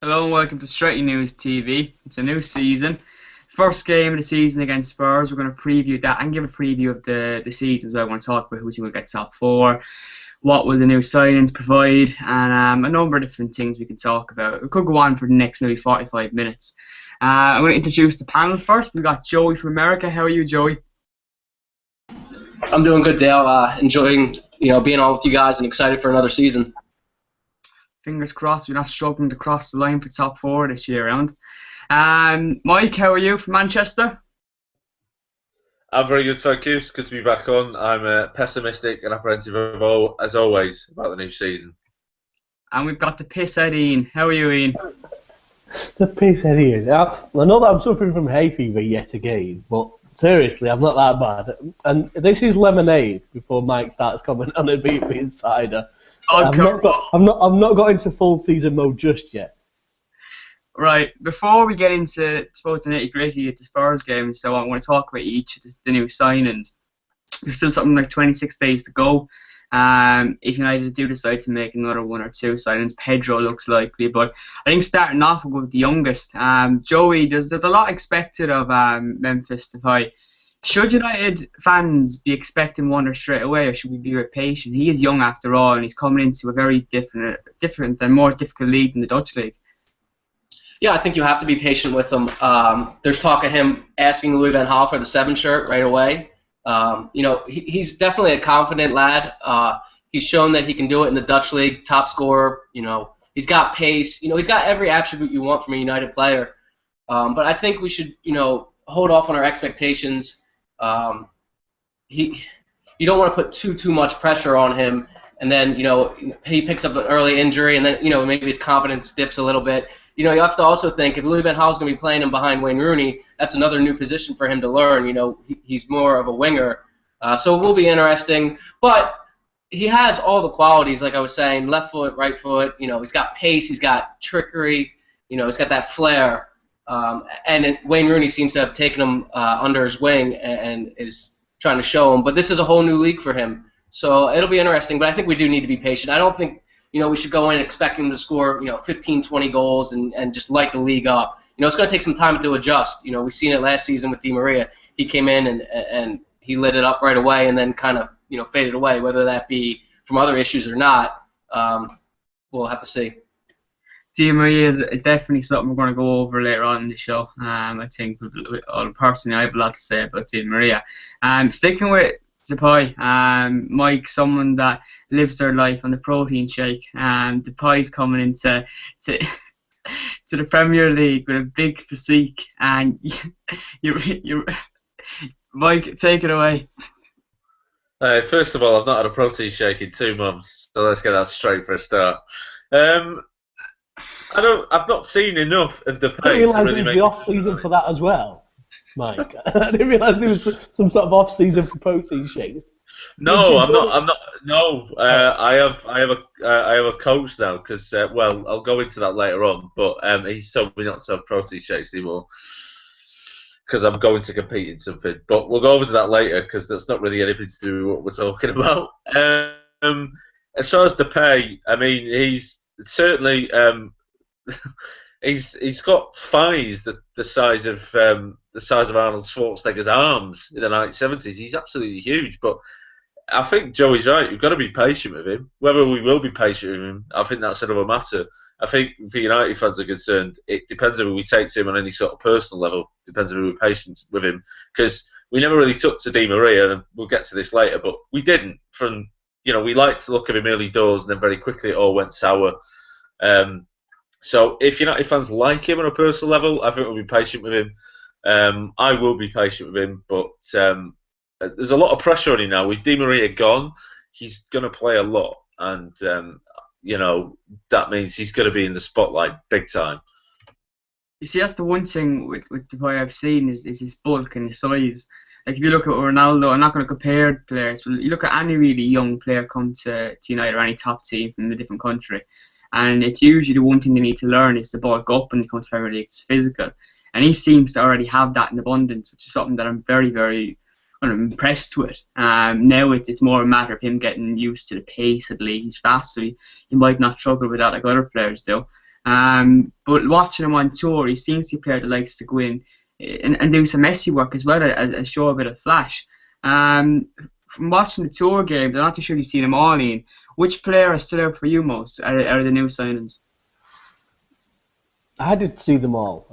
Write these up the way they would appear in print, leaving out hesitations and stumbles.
Hello and welcome to Stretty News TV. It's a new season. First game of the season against Spurs. We're going to preview that and give a preview of the season. So I want to talk about who's going to get top four, what will the new signings provide, and a number of different things we can talk about. We could go on for the next maybe 45 minutes. I'm going to introduce the panel first. We've got Joey from America. How are you, Joey? I'm doing good, Dale. Enjoying being on with you guys and excited for another season. Fingers crossed we're not struggling to cross the line for top four this year round. Mike, how are you from Manchester? I'm very good, thank you. It's good to be back on. I'm pessimistic and apprehensive as always about the new season. And we've got the piss head Ian. How are you, Ian? The piss head Ian. I know that I'm suffering from hay fever yet again, but seriously, I'm not that bad. And this is lemonade before Mike starts commenting on it being insider. I've not got into full season mode just yet. Right, before we get into the nitty-gritty of the Spurs game, so I want to talk about each of the new signings. There's still something like 26 days to go. If United do decide to make another one or two signings, Pedro looks likely, but I think starting off we'll go with the youngest. Joey, there's a lot expected of Memphis Depay. Should United fans be expecting one straight away, or should we be a bit patient? He is young after all, and he's coming into a very different and more difficult league than the Dutch league. Yeah, I think you have to be patient with him. There's talk of him asking Louis van Gaal for the 7 shirt right away. He's definitely a confident lad. He's shown that he can do it in the Dutch league, top scorer. He's got pace. He's got every attribute you want from a United player. But I think we should, hold off on our expectations. You don't want to put too much pressure on him, and then he picks up an early injury, and then maybe his confidence dips a little bit. You have to also think if Louis van Gaal is going to be playing him behind Wayne Rooney, that's another new position for him to learn. He's more of a winger, so it will be interesting. But he has all the qualities, like I was saying, left foot, right foot. He's got pace, he's got trickery. He's got that flair. And Wayne Rooney seems to have taken him under his wing and is trying to show him. But this is a whole new league for him, so it'll be interesting. But I think we do need to be patient. I don't think we should go in expecting him to score 15, 20 goals and just light the league up. It's going to take some time to adjust. We've seen it last season with Di Maria. He came in and he lit it up right away, and then kind of faded away. Whether that be from other issues or not, we'll have to see. Di Maria is definitely something we're going to go over later on in the show. I think personally I have a lot to say about Di Maria. Sticking with Depay, Mike, someone that lives their life on the protein shake. Depay's coming into to the Premier League with a big physique, and you Mike, take it away. First of all, I've not had a protein shake in 2 months, so let's get that straight for a start. I've not seen enough of Depay. I didn't realise it was the off-season for that as well, Mike. I didn't realise there was some sort of off-season for protein shakes. No, I'm not. No, I have a coach now because I'll go into that later on. But he's told me not to have protein shakes anymore because I'm going to compete in something. But we'll go over to that later because that's not really anything to do with what we're talking about. As far as Depay, I mean, he's certainly. He's got thighs the size of Arnold Schwarzenegger's arms in the 1970s. He's absolutely huge. But I think Joey's right. We've got to be patient with him. Whether we will be patient with him, I think that's another matter. I think for United fans are concerned, it depends on who we take to him on any sort of personal level. Depends on who we're patient with him, because we never really took to Di Maria, and we'll get to this later. But we didn't. We liked the look of him early doors, and then very quickly it all went sour. So if United fans like him on a personal level, I think we'll be patient with him. I will be patient with him, but there's a lot of pressure on him now. With Di Maria gone, he's going to play a lot, and that means he's going to be in the spotlight big time. You see, that's the one thing with Depay I've seen is his bulk and his size. Like if you look at Ronaldo, I'm not going to compare players, but you look at any really young player come to United or any top team from a different country. And it's usually the one thing they need to learn is to bulk up when it comes to Premier League. It's physical. And he seems to already have that in abundance, which is something that I'm very, very impressed with. Now it's more a matter of him getting used to the pace of the league. He's fast, so he might not struggle with that like other players do. But watching him on tour, he seems to be a player that likes to go in and do some messy work as well as show a bit of flash. From watching the tour games, I'm not too sure you've seen them all, Ian. Which player has stood out for you most out of the new signings? I did see them all.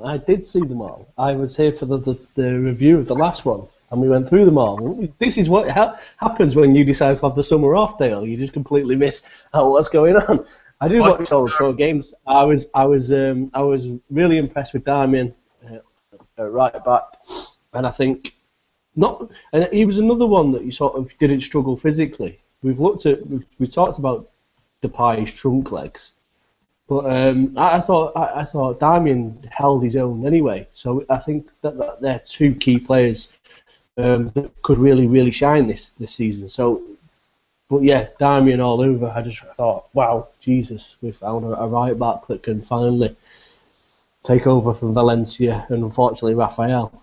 I was here for the review of the last one, and we went through them all. This is what happens when you decide to have the summer off, Dale. You just completely miss out what's going on. I did watch all the tour games. I was really impressed with Damien at right back, and I think and he was another one that you sort of didn't struggle physically. We talked about Depay's trunk legs. But I thought Damien held his own anyway. So I think that they're two key players that could really shine this season. So, but yeah, Damien all over. I just thought, wow, Jesus, we found a right back that can finally take over from Valencia and unfortunately Rafael.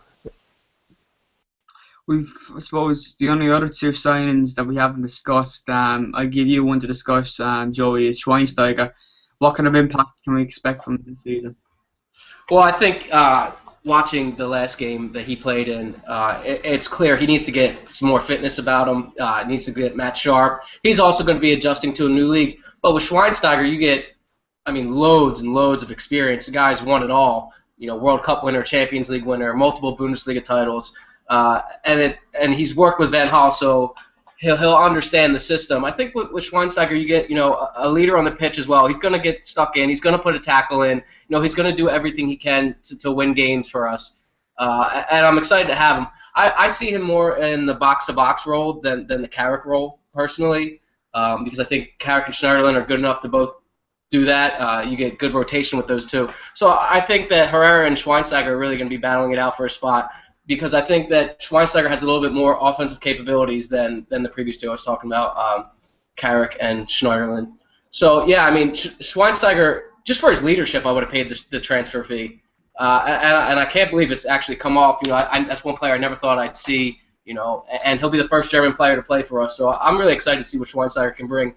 I suppose the only other two signings that we haven't discussed, I'll give you one to discuss, Joey, is Schweinsteiger. What kind of impact can we expect from this season? Well, I think watching the last game that he played in, it's clear he needs to get some more fitness about him. Needs to get match sharp. He's also going to be adjusting to a new league. But with Schweinsteiger, you get, loads and loads of experience. The guy's won it all. World Cup winner, Champions League winner, multiple Bundesliga titles, and he's worked with Van Gaal, so he'll understand the system. I think with Schweinsteiger, you get a leader on the pitch as well. He's going to get stuck in. He's going to put a tackle in. He's going to do everything he can to win games for us. And I'm excited to have him. I see him more in the box-to-box role than the Carrick role personally, because I think Carrick and Schneiderlin are good enough to both do that. You get good rotation with those two. So I think that Herrera and Schweinsteiger are really going to be battling it out for a spot, because I think that Schweinsteiger has a little bit more offensive capabilities than the previous two I was talking about, Carrick and Schneiderlin. So, yeah, Schweinsteiger, just for his leadership, I would have paid the transfer fee. And I can't believe it's actually come off. That's one player I never thought I'd see, and he'll be the first German player to play for us. So I'm really excited to see what Schweinsteiger can bring.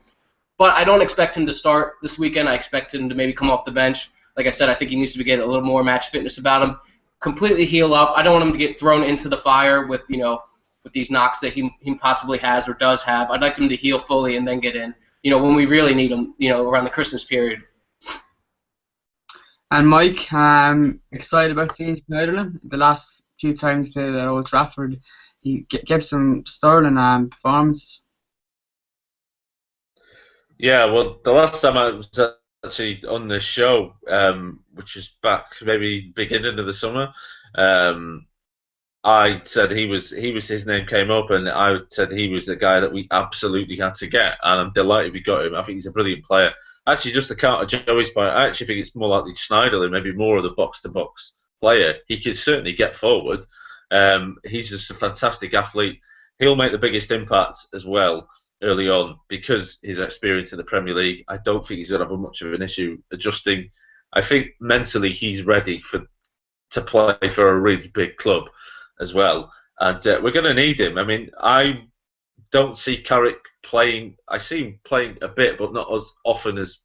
But I don't expect him to start this weekend. I expect him to maybe come off the bench. Like I said, I think he needs to get a little more match fitness about him. Completely heal up. I don't want him to get thrown into the fire with these knocks that he possibly has or does have. I'd like him to heal fully and then get in. When we really need him. Around the Christmas period. And Mike, excited about seeing Schneiderlin. The last few times he played at Old Trafford, he gave some sterling performances. Yeah, well, the last time I was actually on the show, which is back maybe beginning of the summer, I said his name came up, and I said he was a guy that we absolutely had to get, and I'm delighted we got him. I think he's a brilliant player. Actually, just to counter Joey's point, I actually think it's more likely Schneiderlin, maybe more of the box-to-box player. He can certainly get forward. He's just a fantastic athlete. He'll make the biggest impact as well early on because his experience in the Premier League. I don't think he's going to have much of an issue adjusting. I think mentally he's ready to play for a really big club as well, and we're going to need him. I don't see Carrick playing. I see him playing a bit, but not as often as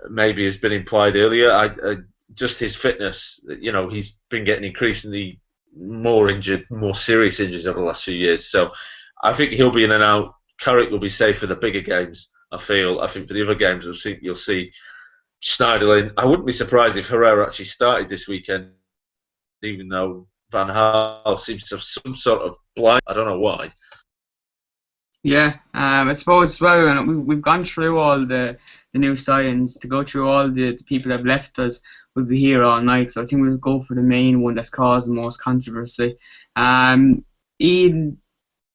maybe has been implied earlier. Just his fitness, he's been getting increasingly more injured, more serious injuries over the last few years. So I think he'll be in and out. Carrick will be safe for the bigger games, I feel. I think for the other games, you'll see Schneiderlin. I wouldn't be surprised if Herrera actually started this weekend, even though Van Gaal seems to have some sort of blind. I don't know why. Yeah, I suppose as well, and we've gone through all the new signings. To go through all the people that have left us, we'll be here all night. So I think we'll go for the main one that's caused the most controversy. Ian,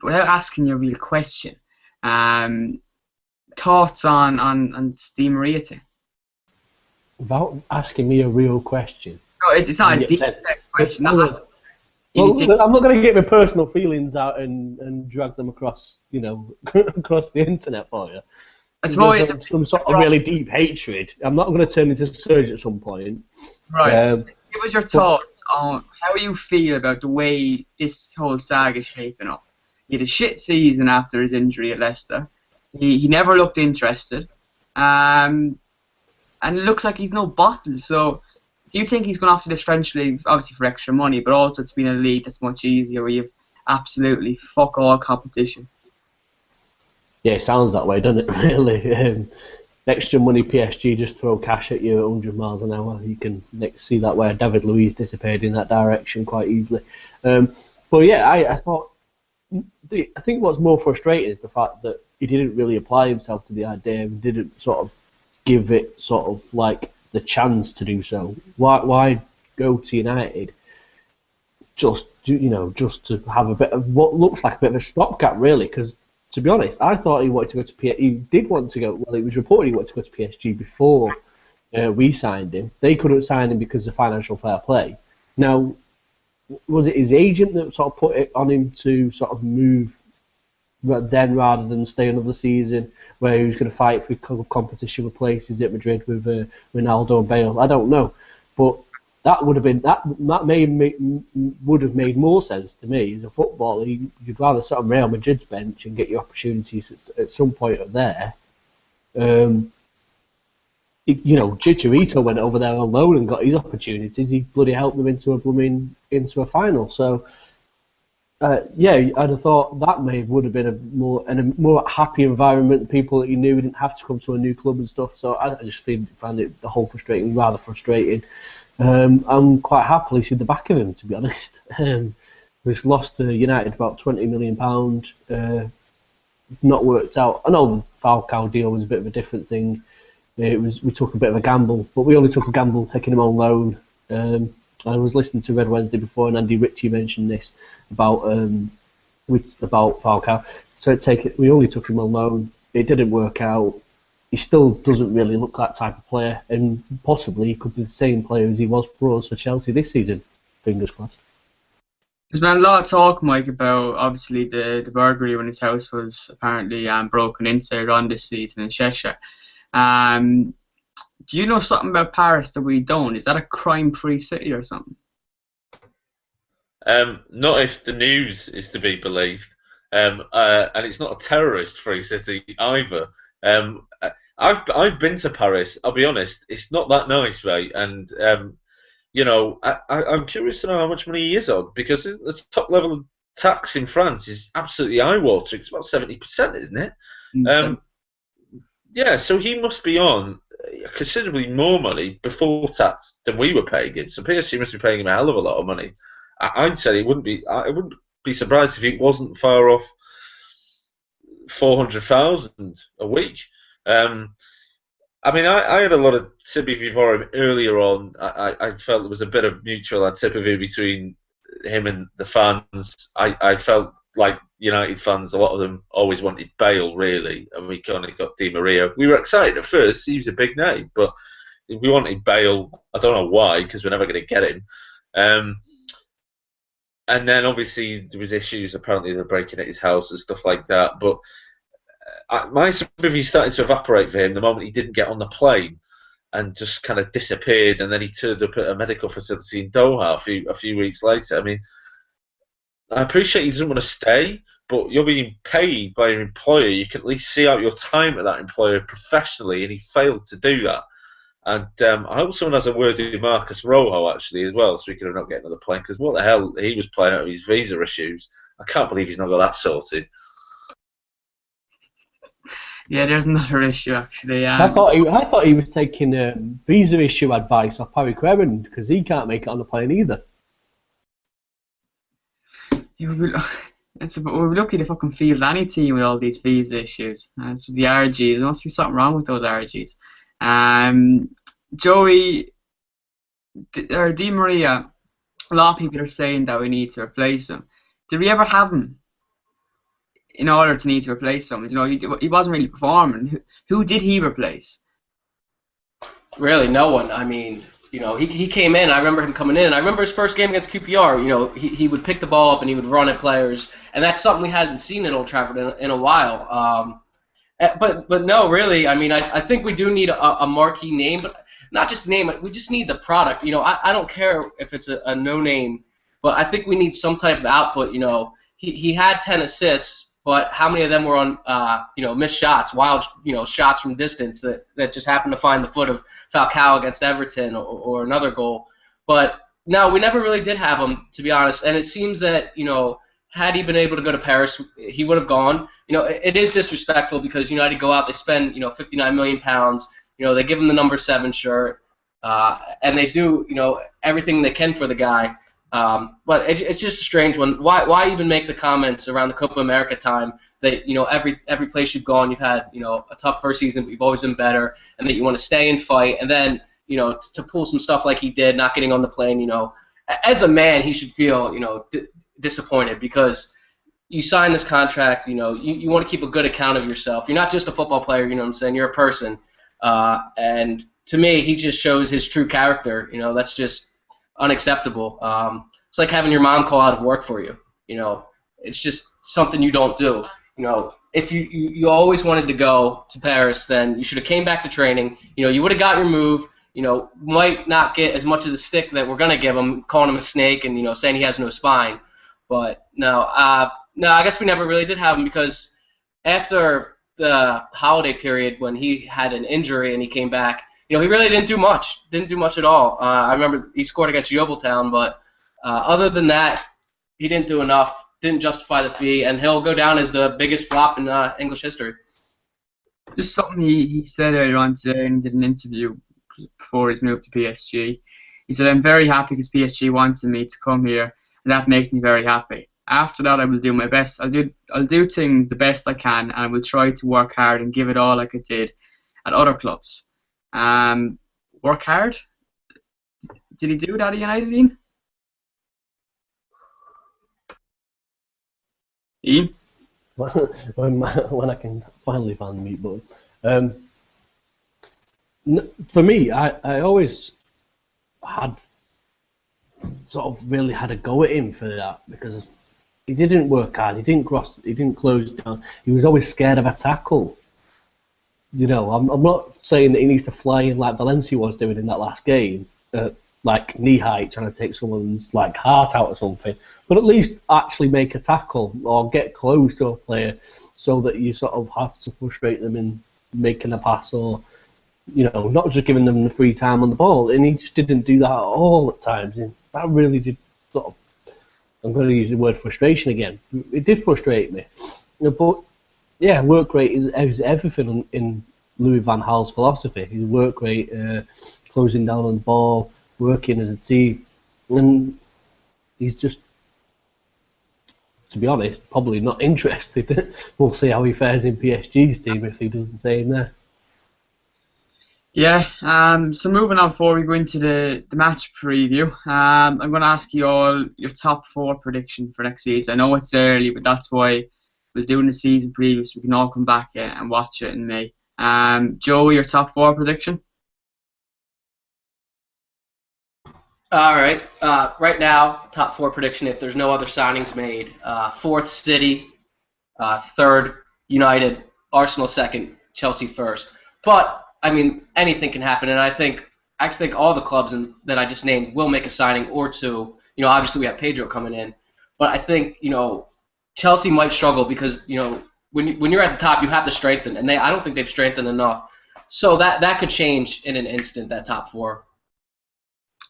without asking you a real question, thoughts on Di Maria thing? Without asking me a real question. No, it's not a deep question. Well, I'm not going to get my personal feelings out and drag them across, across the internet for you. It's some sort of really deep hatred. I'm not going to turn into Surge at some point. Right. Give us your thoughts on how you feel about the way this whole saga is shaping up. He had a shit season after his injury at Leicester. He never looked interested. and it looks like he's no bottle. So, do you think he's going off to this French league, obviously for extra money, but also it's been a league that's much easier where you've absolutely fuck all competition? Yeah, it sounds that way, doesn't it? Really. Extra money, PSG just throw cash at you at 100 miles an hour. You can see that where David Luiz disappeared in that direction quite easily. But yeah, I thought. I think what's more frustrating is the fact that he didn't really apply himself to the idea and didn't sort of give it sort of like the chance to do so. Why go to United just to have a bit of what looks like a bit of a stopgap, really? Because to be honest, I thought he wanted to go to PSG. He did want to go. Well, it was reported he wanted to go to PSG before we signed him. They couldn't sign him because of financial fair play. Now, was it his agent that sort of put it on him to sort of move then rather than stay another season where he was going to fight for competition with places at Madrid with Ronaldo and Bale? I don't know, but that would have been would have made more sense to me as a footballer. You'd rather sit on Real Madrid's bench and get your opportunities at some point up there. Chicharito went over there on loan and got his opportunities. He bloody helped them into a final. So, I'd have thought that would have been a more happy environment. People that you knew didn't have to come to a new club and stuff. So I just found it the whole rather frustrating. I'm quite happily see the back of him, to be honest. We've lost to United about £20 million. Not worked out. I know the Falcao deal was a bit of a different thing. We took a bit of a gamble, but we only took a gamble taking him on loan. I was listening to Red Wednesday before, and Andy Ritchie mentioned this about Falcao. So we only took him on loan. It didn't work out. He still doesn't really look that type of player, and possibly he could be the same player as he was for us for Chelsea this season. Fingers crossed. There's been a lot of talk, Mike, about obviously the burglary when his house was apparently broken into on this season in Cheshire. Do you know something about Paris that we don't? Is that a crime-free city or something? Not if the news is to be believed, and it's not a terrorist-free city either. I've been to Paris. I'll be honest, it's not that nice, right? And I'm curious to know how much money he is on, because the top level of tax in France is absolutely eye-watering. It's about 70%, isn't it? Yeah, so he must be on considerably more money before tax than we were paying him. So PSG must be paying him a hell of a lot of money. I'd say I wouldn't be surprised if it wasn't far off 400,000 a week. I had a lot of sympathy for him earlier on. I felt there was a bit of mutual antipathy between him and the fans. I felt like United fans, a lot of them always wanted Bale, really, and we kind of got Di Maria. We were excited at first; he was a big name, but we wanted Bale. I don't know why, because we're never going to get him. And then obviously there was issues. Apparently they're breaking at his house and stuff like that. But my sympathy started to evaporate for him the moment he didn't get on the plane and just kind of disappeared. And then he turned up at a medical facility in Doha a few weeks later. I mean, I appreciate he doesn't want to stay, but you're being paid by your employer. You can at least see out your time at that employer professionally, and he failed to do that. And I hope someone has a word with Marcus Rojo, actually, as well, speaking of not getting on the plane, because what the hell, he was playing out of his visa issues. I can't believe he's not got that sorted. Yeah, there's another issue, actually. I thought he was taking visa issue advice off Harry Clement, because he can't make it on the plane either. We're lucky to fucking field any team with all these visa issues. It's the RGs. There must be something wrong with those RGs. Joey or Di Maria, a lot of people are saying that we need to replace him. Did we ever have him in order to need to replace him? He wasn't really performing. Who did he replace? Really, no one. I mean, he came in. I remember him coming in, and I remember his first game against QPR. He would pick the ball up and he would run at players, and that's something we hadn't seen at Old Trafford in a while. But no, really. I mean, I think we do need a marquee name, but not just a name. We just need the product. I don't care if it's a no name, but I think we need some type of output. He had 10 assists, but how many of them were on missed shots, wild shots from distance that just happened to find the foot of Falcao against Everton or another goal. But no, we never really did have him, to be honest. And it seems that had he been able to go to Paris, he would have gone. It is disrespectful because United go out, they spend £59 million. They give him the number 7 shirt, and they do everything they can for the guy. But it's just a strange one. Why even make the comments around the Copa America time that every place you've gone you've had a tough first season, but you've always been better, and that you want to stay and fight, and then to pull some stuff like he did, not getting on the plane. As a man, he should feel disappointed because you sign this contract. You want to keep a good account of yourself. You're not just a football player. You know what I'm saying? You're a person. And to me, he just shows his true character. That's just unacceptable. It's like having your mom call out of work for you. It's just something you don't do. If you always wanted to go to Paris, then you should have came back to training. You would have got your move. Might not get as much of the stick that we're gonna give him, calling him a snake and saying he has no spine. But no, I guess we never really did have him because after the holiday period when he had an injury and he came back, he really didn't do much. Didn't do much at all. I remember he scored against Yeovil, but other than that, he didn't do enough. Didn't justify the fee, and he'll go down as the biggest flop in English history. Just something he said earlier on today, and he did an interview before his move to PSG. He said, "I'm very happy because PSG wanted me to come here, and that makes me very happy. After that, I will do my best. I'll do things the best I can, and I will try to work hard and give it all like I did at other clubs." Work hard? Did he do that at United, Ian? Ian? When I can finally find the mute button. For me, I always had sort of really had a go at him for that because he didn't work hard, he didn't close down, he was always scared of a tackle. I'm not saying that he needs to fly in like Valencia was doing in that last game, like knee height, trying to take someone's heart out or something, but at least actually make a tackle or get close to a player so that you sort of have to frustrate them in making a pass or not just giving them the free time on the ball. And he just didn't do that at all at times. And that really did sort of, I'm going to use the word frustration again. It did frustrate me. But yeah, work rate is everything in Louis van Gaal's philosophy. His work rate, closing down on the ball, working as a team, and he's just, to be honest, probably not interested. We'll see how he fares in PSG's team if he does the same there. Yeah, so moving on before we go into the match preview, I'm going to ask you all your top 4 prediction for next season. I know it's early, but that's why we're doing the season preview so we can all come back and watch it in May. Joey, your top 4 prediction? All right. Right now, top 4 prediction, if there's no other signings made. 4th, City. 3rd, United. Arsenal 2nd. Chelsea 1st. But I mean, anything can happen, and I think all the clubs that I just named will make a signing or two. Obviously we have Pedro coming in, but I think Chelsea might struggle because when you're at the top, you have to strengthen, and I don't think they've strengthened enough. So that could change in an instant. That top 4.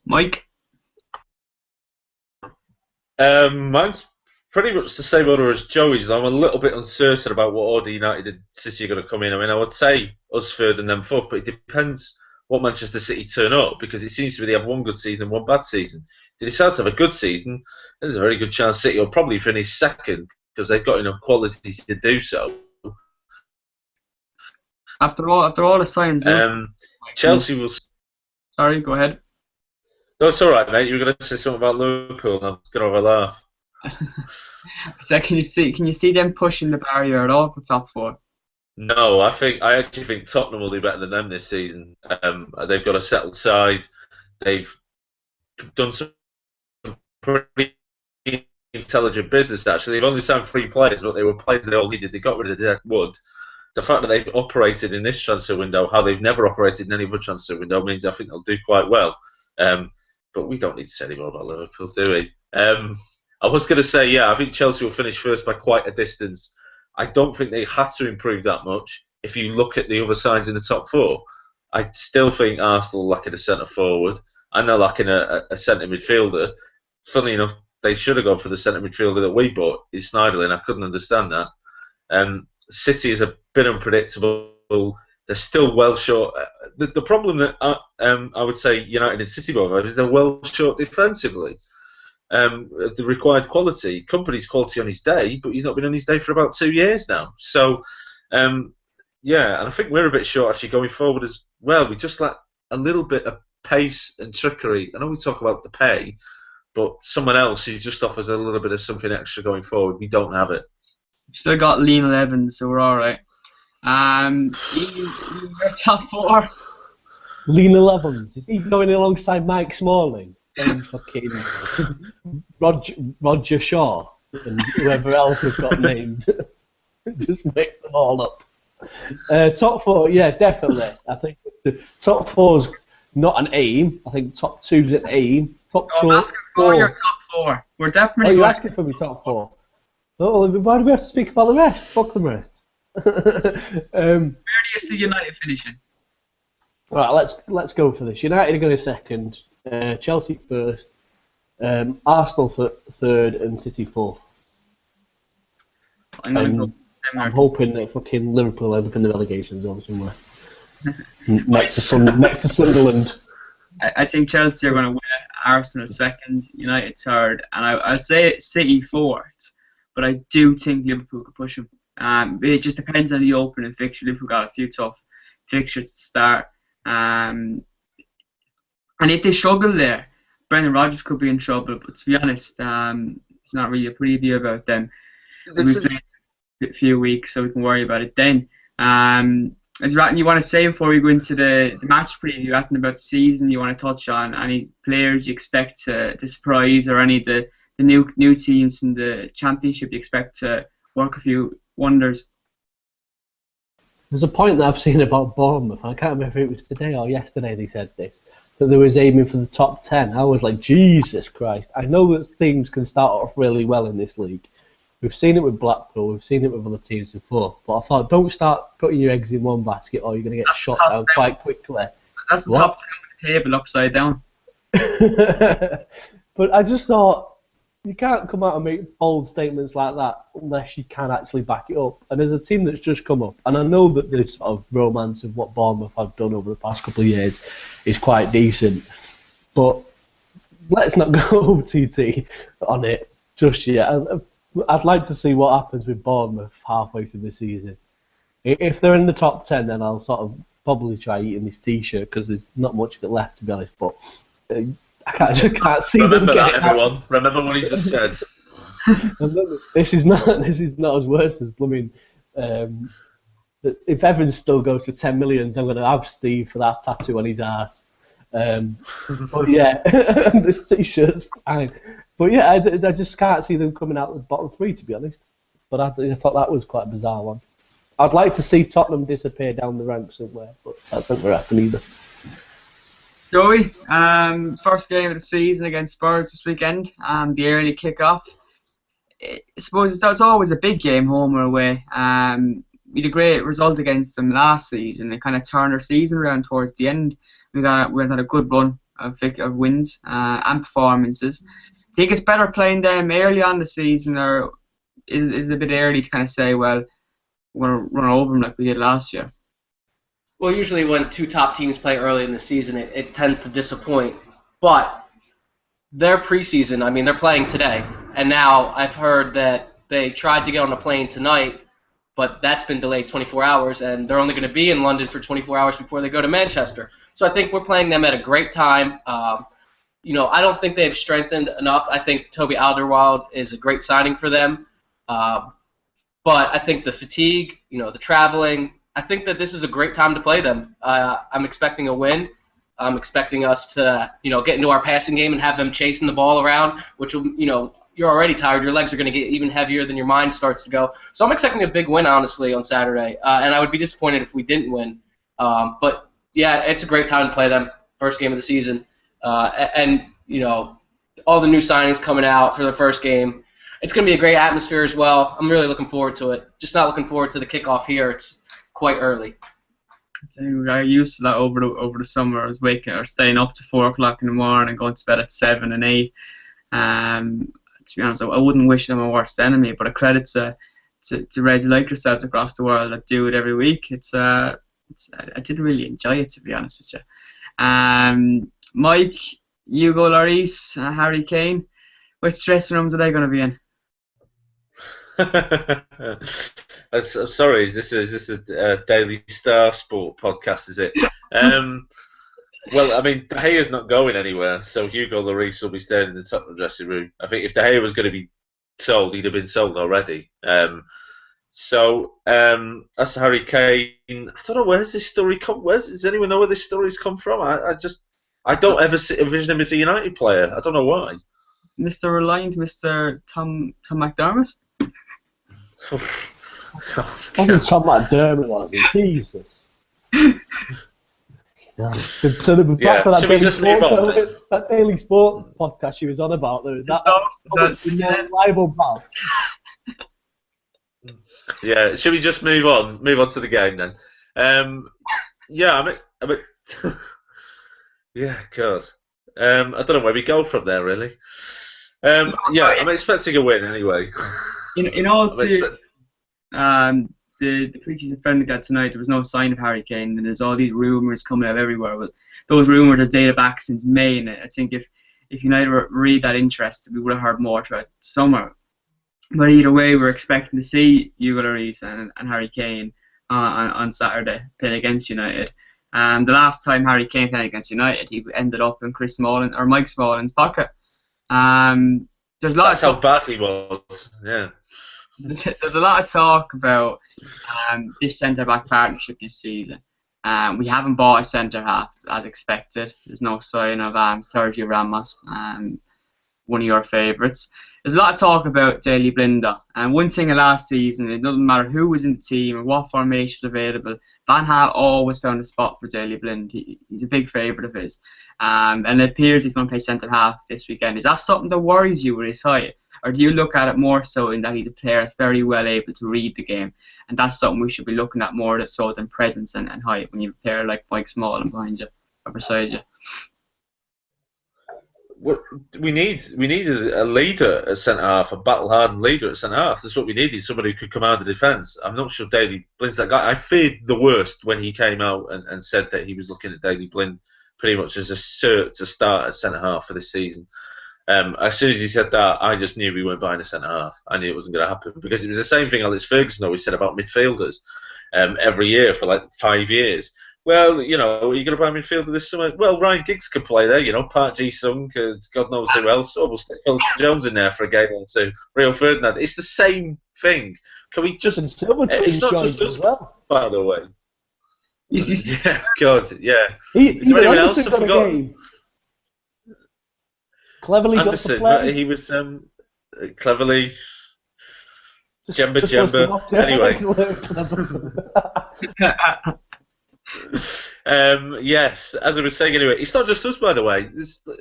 Mike? Mine's pretty much the same order as Joey's, though I'm a little bit uncertain about what order United and City are going to come in. I mean, I would say us 3rd and them 4th, but it depends what Manchester City turn up, because it seems to be they have one good season and one bad season. If they decide to have a good season, there's a very good chance City will probably finish 2nd because they've got enough quality to do so. After all the signs, Chelsea will. Sorry, go ahead. No, it's all right, mate. You were going to say something about Liverpool, and I'm going to have a laugh. So can you see them pushing the barrier at all for top 4? No, I actually think Tottenham will do better than them this season. They've got a settled side. They've done some pretty intelligent business, actually. They've only signed 3 players, but they were players they all needed. They got rid of Derek Wood. The fact that they've operated in this transfer window, how they've never operated in any other transfer window, means I think they'll do quite well. But we don't need to say any more about Liverpool, do we? I was going to say, yeah, I think Chelsea will finish 1st by quite a distance. I don't think they had to improve that much. If you look at the other sides in the top four, I still think Arsenal lacking a centre forward, and they're lacking a centre midfielder. Funnily enough, they should have gone for the centre midfielder that we bought, is Snyderlin. I couldn't understand that. City is a bit unpredictable. They're still well short. The problem that I would say United and City both have is they're well short defensively. Of the required quality. Company's quality on his day, but he's not been on his day for about 2 years now. So, yeah, and I think we're a bit short actually going forward as well. We just lack a little bit of pace and trickery. I know we talk about the pay, but someone else who just offers a little bit of something extra going forward, we don't have it. Still got Lionel Evans, so we're all right. Your top four. Lionel Evans, is he going alongside Mike Smalling and fucking Roger Shaw and whoever else has got named? Just make them all up. Top four, yeah, definitely. I think the top four's not an aim. I think top two's an aim. Top I'm asking for your top four. We're definitely. Oh, you're asking for me top four. Oh, why do we have to speak about the rest? Fuck the rest. Where do you see United finishing? Right, let's go for this. United are going second, Chelsea first, Arsenal third, and City fourth. I'm hoping that fucking Liverpool end up in the relegation zone somewhere. next to Sunderland. I think Chelsea are going to win it, Arsenal second, United third, and I'd say City fourth, but I do think Liverpool could push them. It just depends on the opening fixture. Liverpool got a few tough fixtures to start. And if they struggle there, Brendan Rodgers could be in trouble. But to be honest, it's not really a preview about them. We've played a few weeks, so we can worry about it then. Is there anything you want to say before we go into the match preview? Anything about the season you want to touch on? Any players you expect to surprise, or any of the new teams in the championship you expect to work a few wonders? There's a point that I've seen about Bournemouth. I can't remember if it was today or yesterday they said this, that they was aiming for the top 10. I was like, Jesus Christ. I know that teams can start off really well in this league. We've seen it with Blackpool, we've seen it with other teams before. But I thought, don't start putting your eggs in one basket or you're going to get shot down quite quickly. That's the top 10 with the table upside down. But I just thought, you can't come out and make bold statements like that unless you can actually back it up. And there's a team that's just come up, and I know that this sort of romance of what Bournemouth have done over the past couple of years is quite decent, but let's not go OTT on it just yet. I'd like to see what happens with Bournemouth halfway through the season. If they're in the top 10, then I'll sort of probably try eating this T-shirt because there's not much of it left, to be honest. But I just can't see them getting that, everyone. Remember what he just said. This is not as worse as blooming. If Evans still goes for 10 million, I'm going to have Steve for that tattoo on his ass. But yeah, this T-shirt's fine. But yeah, I just can't see them coming out of the bottom three, to be honest. But I thought that was quite a bizarre one. I'd like to see Tottenham disappear down the ranks somewhere, but that doesn't happen either. Joey, first game of the season against Spurs this weekend, and the early kick-off. I suppose it's always a big game, home or away. We had a great result against them last season. They kind of turned our season around towards the end. We had a good run of wins and performances. Do you think it's better playing them early on the season, or is it a bit early to kind of say, well, we're going to run over them like we did last year? Well, usually when two top teams play early in the season, it tends to disappoint. But their preseason, I mean, they're playing today. And now I've heard that they tried to get on a plane tonight, but that's been delayed 24 hours, and they're only going to be in London for 24 hours before they go to Manchester. So I think we're playing them at a great time. I don't think they've strengthened enough. I think Toby Alderweireld is a great signing for them. But I think the fatigue, the traveling, I think that this is a great time to play them. I'm expecting a win. I'm expecting us to, get into our passing game and have them chasing the ball around, which will, you're already tired. Your legs are going to get even heavier than your mind starts to go. So I'm expecting a big win, honestly, on Saturday. And I would be disappointed if we didn't win. But, yeah, it's a great time to play them. First game of the season. And all the new signings coming out for the first game. it's going to be a great atmosphere as well. I'm really looking forward to it. Just not looking forward to the kickoff here. It's quite early. We got used to that over the summer. I was waking or staying up to 4 o'clock in the morning and going to bed at 7 and 8. To be honest, I wouldn't wish them a worst enemy, but a credit to Reds like yourselves across the world that do it every week. I did really enjoy it, to be honest with you. Mike, Hugo Lloris, Harry Kane, which dressing rooms are they going to be in? I'm sorry, is this a Daily Star Sport podcast, is it? Well, I mean, De Gea's not going anywhere, so Hugo Lloris will be staying in the top of the dressing room. I think if De Gea was going to be sold, he'd have been sold already. So that's Harry Kane. I don't know, where's this story come? Does anyone know where this story's come from? I don't ever envision him as a United player. I don't know why. Mr. Reliant, Mr. Tom McDermott. Wasn't Tom McDermott, was it? Jesus. Yeah. So back to that Daily Sport podcast she was on about. That's reliable pal. Yeah, should we just move on to the game then? Yeah, yeah, God. I don't know where we go from there, really. Yeah, I'm expecting a win anyway. In all seriousness, the preseason friendly got tonight, there was no sign of Harry Kane, and there's all these rumours coming out everywhere. But those rumours are dated back since May, and I think if United were really that interested, we would have heard more throughout the summer. But either way, we're expecting to see Hugo Lloris and Harry Kane on Saturday playing against United. And the last time Harry Kane played against United, he ended up in Mike Smalling's pocket. That's how bad he was. Yeah. There's a lot of talk about this centre-back partnership this season. We haven't bought a centre-half as expected. There's no sign of Sergio Ramos, one of your favourites. There's a lot of talk about Daley Blinder. And one thing of last season, it doesn't matter who was in the team or what formation was available, Van Gaal always found a spot for Daley Blind. He's a big favourite of his. And it appears he's going to play centre-half this weekend. Is that something that worries you with his height? Or do you look at it more so in that he's a player that's very well able to read the game, and that's something we should be looking at more so than presence and height when you have a player like Mike Smalling behind you or beside you? We need a leader at centre half, a battle-hardened leader at centre half. That's what we needed. Somebody who could command the defence. I'm not sure Daley Blind's that guy. I feared the worst when he came out and said that he was looking at Daley Blind pretty much as a cert to start at centre half for this season. As soon as he said that, I just knew we weren't buying a centre half. I knew it wasn't going to happen because it was the same thing Alex Ferguson always said about midfielders every year for like 5 years. Well, you know, are you going to buy a midfielder this summer? Well, Ryan Giggs could play there, you know, Park Ji-sung, God knows who else. Oh, we'll stick Phil Jones in there for a game or two. Rio Ferdinand. It's the same thing. Can we just... It's not just us, well, by the way. Yeah, God, yeah. Is there anyone else I forgot? Cleverly Anderson, got to play. He was cleverly... Jemba. Anyway. Yes, as I was saying anyway, it's not just us, by the way. There's a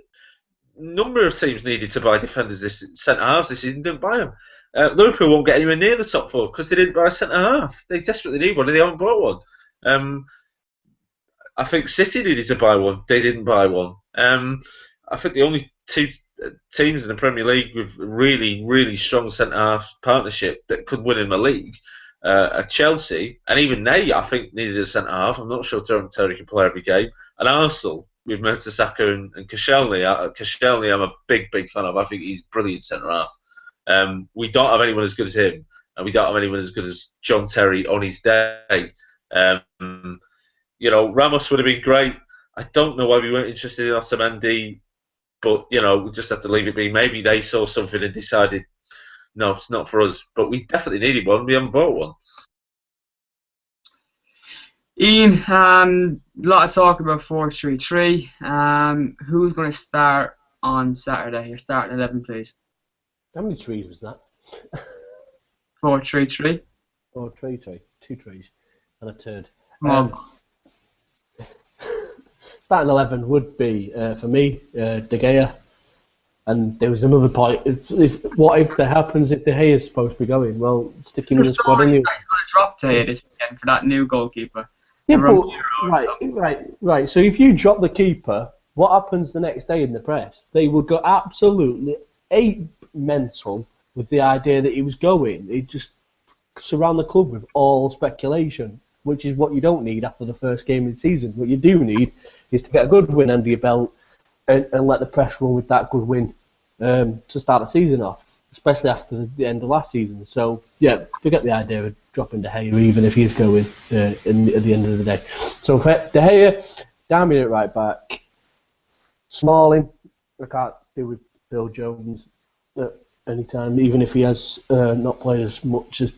number of teams needed to buy defenders centre halves this season, didn't buy them. Liverpool won't get anywhere near the top four because they didn't buy a centre half. They desperately need one and they haven't bought one. I think City needed to buy one. They didn't buy one. I think the only two teams in the Premier League with really, really strong centre half partnership that could win in the league are Chelsea, and even they, I think, needed a centre half. I'm not sure Terry can play every game. And Arsenal with Mertesacker and Koscielny. Koscielny, I'm a big fan of. I think he's brilliant centre half. We don't have anyone as good as him, and we don't have anyone as good as John Terry on his day. You know, Ramos would have been great. I don't know why we weren't interested in Otamendi, but you know, we just have to leave it be. Maybe they saw something and decided, no, it's not for us. But we definitely needed one. We haven't bought one. Ian, a lot of talk about 4-3-3. Who's going to start on Saturday? Your starting 11, please. How many trees was that? 4-3-3. 4-3-3. 2 trees and a turd. Starting 11 would be, for me, De Gea, And there was another point. What if that happens if De Gea is supposed to be going? Well, stick him in the squad anyway. He's going to drop De Gea this weekend for that new goalkeeper. Yeah, but right. So if you drop the keeper, what happens the next day in the press? They would go absolutely ape mental with the idea that he was going. It just surround the club with all speculation, which is what you don't need after the first game of the season. What you do need is to get a good win under your belt and let the press run with that good win to start the season off, especially after the end of last season. So, yeah, forget the idea of dropping De Gea, even if he is going at the end of the day. So, for De Gea, Darmian at right back, Smalling, I can't do with Phil Jones at any time, even if he has not played as much as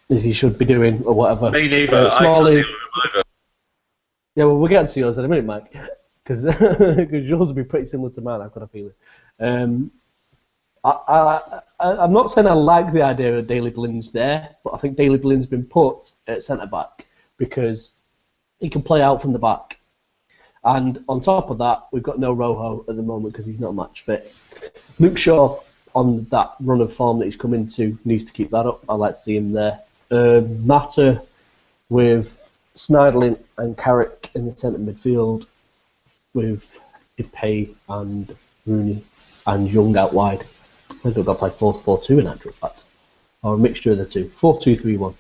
he should be doing or whatever. Me neither. Smalling. Yeah, well, we'll get to yours in a minute, Mike, because yours will be pretty similar to mine, I've got a feeling. I'm not saying I like the idea of Daley Blind there, but I think Daley Blind's been put at centre-back because he can play out from the back. And on top of that, we've got no Rojo at the moment because he's not match fit. Luke Shaw, on that run of form that he's come into, needs to keep that up. I'd like to see him there. Mata with Sneijderlin and Carrick in the centre midfield with Depay and Rooney and Young out wide. I think we've got to play 4-4-2 in actual fact. Or a mixture of the two. 4-2-3-1.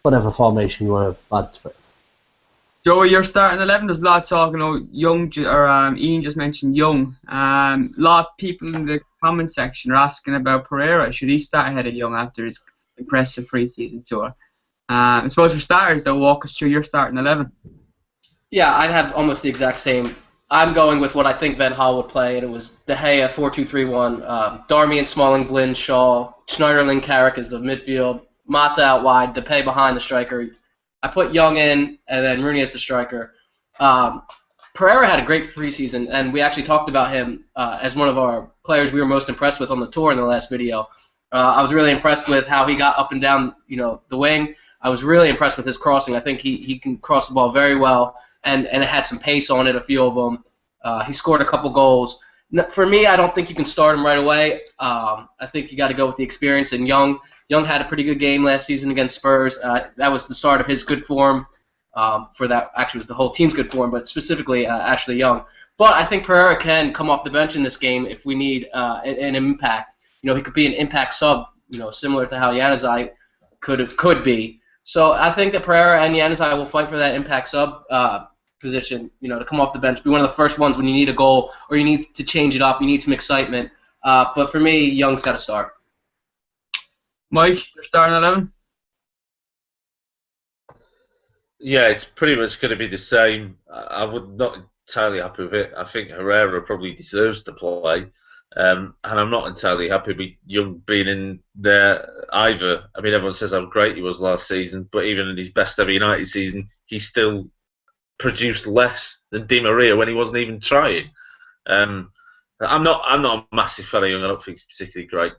Whatever formation you want to add to it. Joey, you're starting 11. There's a lot of talk. Young, or Ian just mentioned Young. A lot of people in the comment section are asking about Pereira. Should he start ahead of Young after his impressive pre-season tour? I suppose for starters, though, walk us through your starting 11. Yeah, I'd have almost the exact same. I'm going with what I think Van Gaal would play, and it was De Gea 4-2-3-1, Darmian, Smalling, Blind, Shaw, Sneijderlin, Carrick as the midfield, Mata out wide, Depay behind the striker. I put Young in, and then Rooney as the striker. Pereira had a great preseason, and we actually talked about him as one of our players we were most impressed with on the tour in the last video. I was really impressed with how he got up and down, the wing. I was really impressed with his crossing. I think he can cross the ball very well, and it had some pace on it, a few of them. He scored a couple goals. For me, I don't think you can start him right away. I think you got to go with the experience. And Young had a pretty good game last season against Spurs. That was the start of his good form. For that, actually, it was the whole team's good form, but specifically Ashley Young. But I think Pereira can come off the bench in this game if we need an impact. He could be an impact sub, similar to how Januzaj could be. So I think that Pereira and Januzaj will fight for that impact sub position, to come off the bench, be one of the first ones when you need a goal or you need to change it up, you need some excitement. But for me, Young's got to start. Mike, you're starting 11? Yeah, it's pretty much going to be the same. I would not entirely happy with it. I think Herrera probably deserves to play. And I'm not entirely happy with Young being in there either. I mean, everyone says how great he was last season, but even in his best ever United season, he still produced less than Di Maria when he wasn't even trying. I'm not a massive fan of Young. I don't think he's particularly great.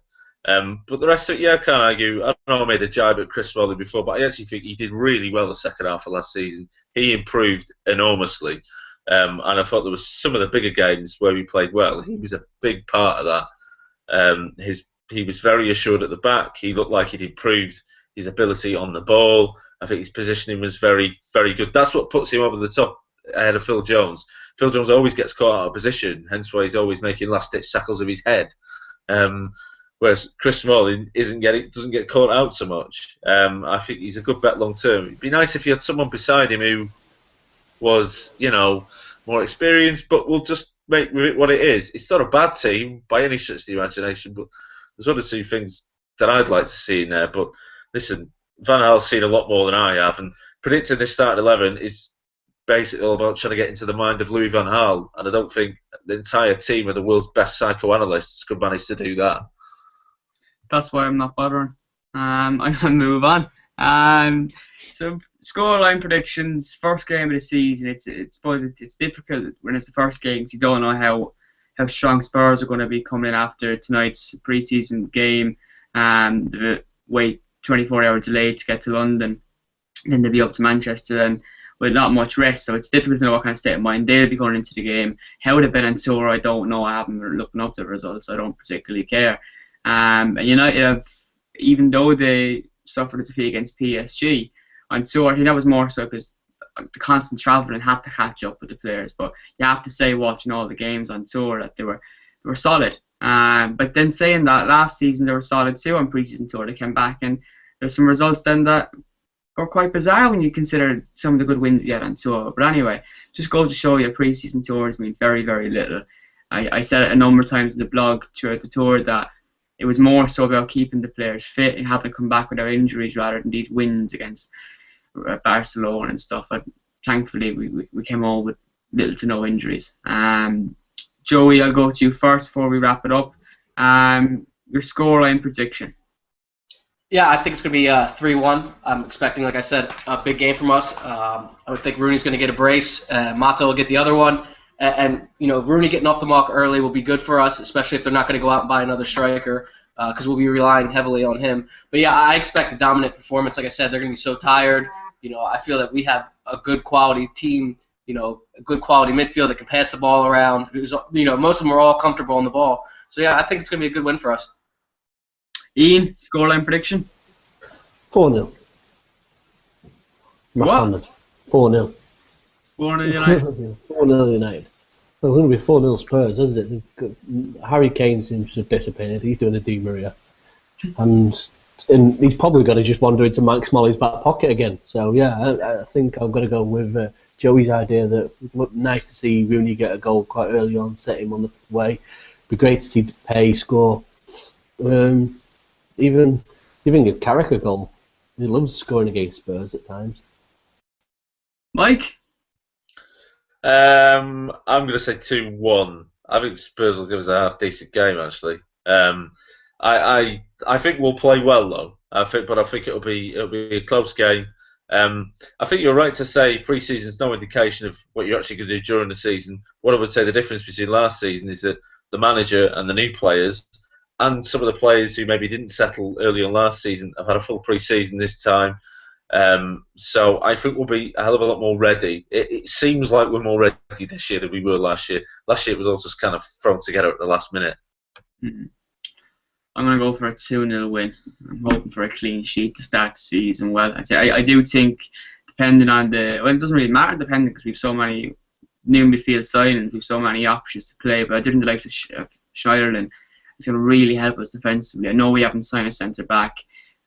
But the rest of it, yeah, I can't argue. I know I made a jibe at Chris Smalling before, but I actually think he did really well the second half of last season. He improved enormously. And I thought there was some of the bigger games where he played well. He was a big part of that. He was very assured at the back. He looked like he'd improved his ability on the ball. I think his positioning was very, very good. That's what puts him over the top ahead of Phil Jones. Phil Jones always gets caught out of position, hence why he's always making last-ditch tackles of his head. Whereas Chris Smalling doesn't get caught out so much. I think he's a good bet long term. It'd be nice if you had someone beside him who was, more experienced, but we'll just make with it what it is. It's not a bad team by any stretch of the imagination, but there's one or two things that I'd like to see in there. But listen, Van Gaal's seen a lot more than I have, and predicting this starting 11 is basically all about trying to get into the mind of Louis Van Gaal, and I don't think the entire team of the world's best psychoanalysts could manage to do that. That's why I'm not bothering. I'm going to move on. So scoreline predictions, first game of the season. It's difficult when it's the first game because you don't know how strong Spurs are going to be coming in after tonight's pre-season game. The wait 24-hour delay to get to London, then they'll be up to Manchester. And with not much rest, so it's difficult to know what kind of state of mind they'll be going into the game. How they've been on tour, I don't know. I haven't been looking up the results. I don't particularly care. And United have, even though they suffered a defeat against PSG on tour, I think that was more so because the constant travelling had to catch up with the players. But you have to say, watching all the games on tour, that they were solid. But then saying that, last season they were solid too on pre-season tour. They came back and there's some results then that were quite bizarre when you consider some of the good wins we had on tour. But anyway, just goes to show you pre-season tours mean very, very little. I said it a number of times in the blog throughout the tour that it was more so about keeping the players fit and having to come back without injuries rather than these wins against Barcelona and stuff. But thankfully, we came all with little to no injuries. Joey, I'll go to you first before we wrap it up. Your scoreline prediction. Yeah, I think it's going to be 3-1. I'm expecting, like I said, a big game from us. I would think Rooney's going to get a brace. Mata will get the other one. And Rooney getting off the mark early will be good for us, especially if they're not going to go out and buy another striker, because we'll be relying heavily on him. But yeah, I expect a dominant performance. Like I said, they're going to be so tired. I feel that we have a good quality team, a good quality midfield that can pass the ball around. Most of them are all comfortable on the ball. So yeah, I think it's going to be a good win for us. Ian, scoreline prediction? 4-0. What? 4-0. 4-0 United. 4-0 United. Well, it's going to be 4-0 Spurs, isn't it? Harry Kane seems to have disappeared. He's doing a Di Maria. And he's probably going to just wander into Max Molly's back pocket again. So, yeah, I think I'm going to go with Joey's idea that it would be nice to see Rooney get a goal quite early on, set him on the way. It'd be great to see Depay score. Even give Carrick a goal. He loves scoring against Spurs at times. Mike? I'm going to say 2-1. I think Spurs will give us a half-decent game, actually. I think we'll play well, though. I think it'll be a close game. I think you're right to say pre-season's no indication of what you're actually going to do during the season. What I would say the difference between last season is that the manager and the new players, and some of the players who maybe didn't settle early on last season, have had a full pre-season this time. So I think we'll be a hell of a lot more ready. It seems like we're more ready this year than we were last year. Last year it was all just kind of thrown together at the last minute. I'm going to go for a 2-0 win. I'm hoping for a clean sheet to start the season well. I do think, depending on it doesn't really matter depending, because we've so many new midfield signings, we've so many options to play, but I do think the likes of Schneiderlin is going to really help us defensively. I know we haven't signed a centre-back.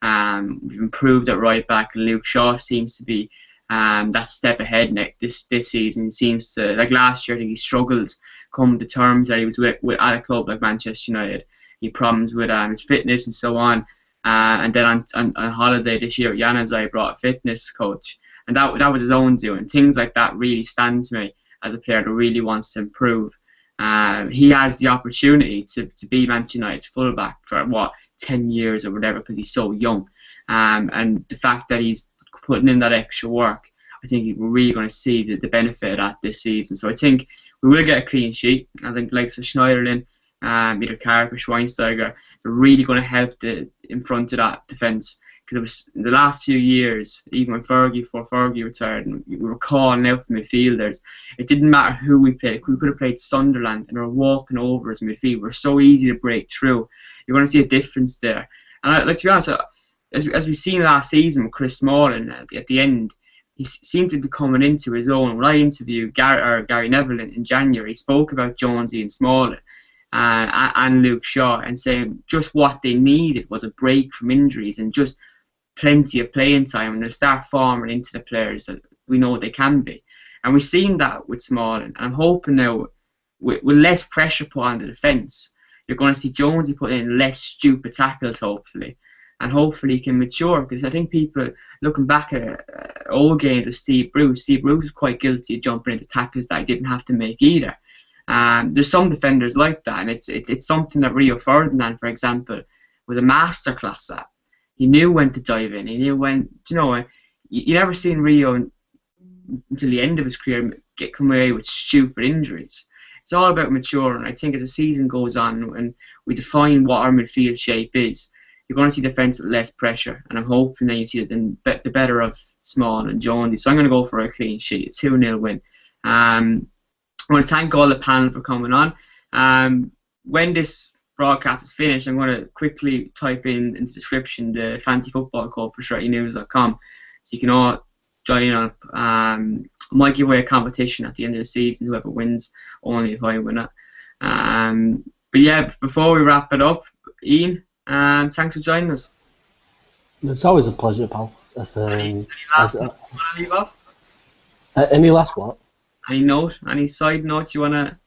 We've improved at right back, and Luke Shaw seems to be that step ahead this season. He seems to, like last year, I think he struggled come to terms that he was with at a club like Manchester United. He had problems with his fitness and so on. And then on holiday this year, Januzaj brought a fitness coach, and that was his own doing. Things like that really stand to me as a player that really wants to improve. He has the opportunity to be Manchester United's fullback for 10 years or whatever, because he's so young, and the fact that he's putting in that extra work, I think we're really going to see the benefit of that this season. So I think we will get a clean sheet. I think the likes of Schneiderlin, either Carrick or Schweinsteiger, they're really going to help in front of that defence, because it was in the last few years, even when before Fergie retired, and we were calling out for midfielders, it didn't matter who we played. We could have played Sunderland and they were walking over as midfield. We're so easy to break through. You're going to see a difference there. And to be honest, as we've seen last season with Chris Smalling, at the end, he seemed to be coming into his own. When I interviewed Gary Neville in January, he spoke about Jonesy and Smalling and Luke Shaw, and saying just what they needed was a break from injuries and just plenty of playing time, and they'll start forming into the players that we know they can be. And we've seen that with Smalling, and I'm hoping now with less pressure put on the defence, you're going to see Jonesy put in less stupid tackles, hopefully, and hopefully he can mature, because I think people looking back at old games with Steve Bruce was quite guilty of jumping into tackles that he didn't have to make either. There's some defenders like that, and it's something that Rio Ferdinand, for example, was a masterclass at. He knew when to dive in. He knew when, you never seen Rio until the end of his career come away with stupid injuries. It's all about maturing. I think as the season goes on and we define what our midfield shape is, you're going to see defence with less pressure, and I'm hoping that you see the better of Small and Jonesy. So I'm going to go for a clean sheet, a 2-0 win. I want to thank all the panel for coming on. When this broadcast is finished, I'm going to quickly type in the description the fantasy football code for StrettyNews.com, so you can all join up. I might give away a competition at the end of the season. Whoever wins, only if I win it. But yeah, before we wrap it up, Ian, thanks for joining us. It's always a pleasure, pal. Any last thing you want to leave off? Any last what? Any note? Any side notes you want to?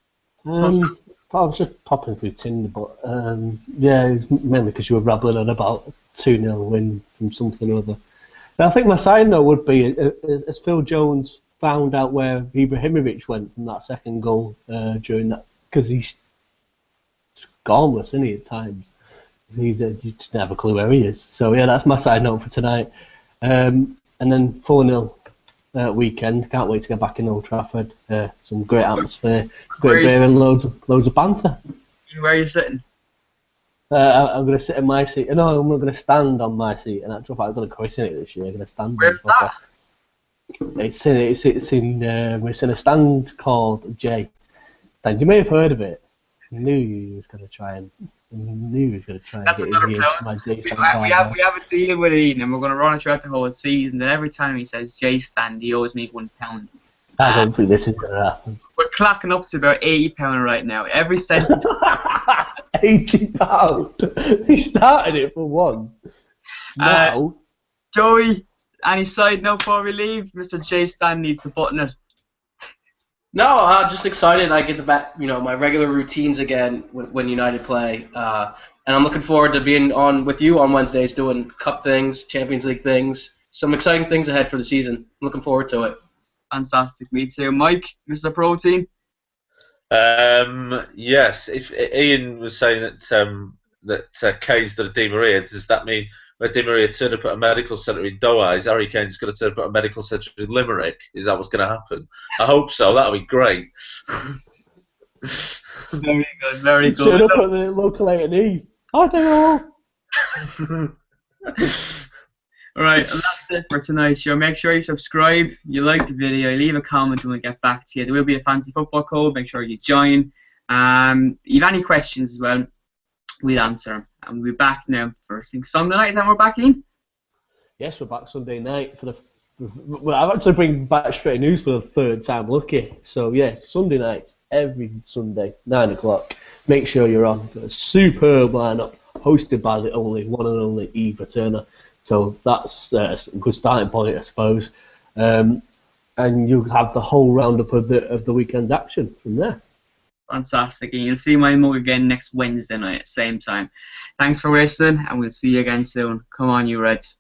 I was just popping through Tinder, but yeah, mainly because you were rambling on about 2-0 win from something or other. But I think my side note would be, as Phil Jones found out where Ibrahimovic went from that second goal during that, because he's gormless, isn't he, at times? You just never have a clue where he is. So yeah, that's my side note for tonight. And then 4-0 weekend. Can't wait to get back in Old Trafford. Some great atmosphere, great beer, and loads of banter. Where are you sitting? I'm going to sit in my seat. No, I'm not going to stand on my seat. And actually, I'm going to cross in it this year. I'm going to stand. Where's that? It's in a stand called J. And you may have heard of it. I knew he was going to try and That's get another me into my J stand. we have a deal with Ian, and we're going to run it throughout the whole season. And every time he says J stand, he owes me £1. I don't think this is going to happen. We're clocking up to about £80 right now. Every sentence. £80. He started it for one. Now, Joey, any side note before we leave? Mr. J Stan needs to button it. No, just excited. I get to back, my regular routines again when United play, and I'm looking forward to being on with you on Wednesdays, doing cup things, Champions League things, some exciting things ahead for the season. I'm looking forward to it. Fantastic, me too. Mike, Mr. Protein. Yes, if Ian was saying that Kane's done a Di Maria, does that mean when Di Maria turned up at a medical centre in Doha, is Harry Kane's going to turn up at a medical centre in Limerick? Is that what's going to happen? I hope so. That would be great. Very good, very good. Turn up at the local A&E. I don't know. Alright, and that's it for tonight's show. Make sure you subscribe, you like the video, you leave a comment when we get back to you. There will be a fancy football code, make sure you join. If you have any questions as well, we'll answer them. And we'll be back now first thing Sunday night. Is that when we're back in? Yes, we're back Sunday night for the. Well, I'm actually bringing back Stretty News for the third time lucky. So yeah, Sunday night, every Sunday, 9 o'clock. Make sure you're on. Got a superb lineup, hosted by the one and only Eva Turner. So that's a good starting point, I suppose. And you'll have the whole roundup of the weekend's action from there. Fantastic. And you'll see my mug again next Wednesday night at the same time. Thanks for listening, and we'll see you again soon. Come on, you Reds.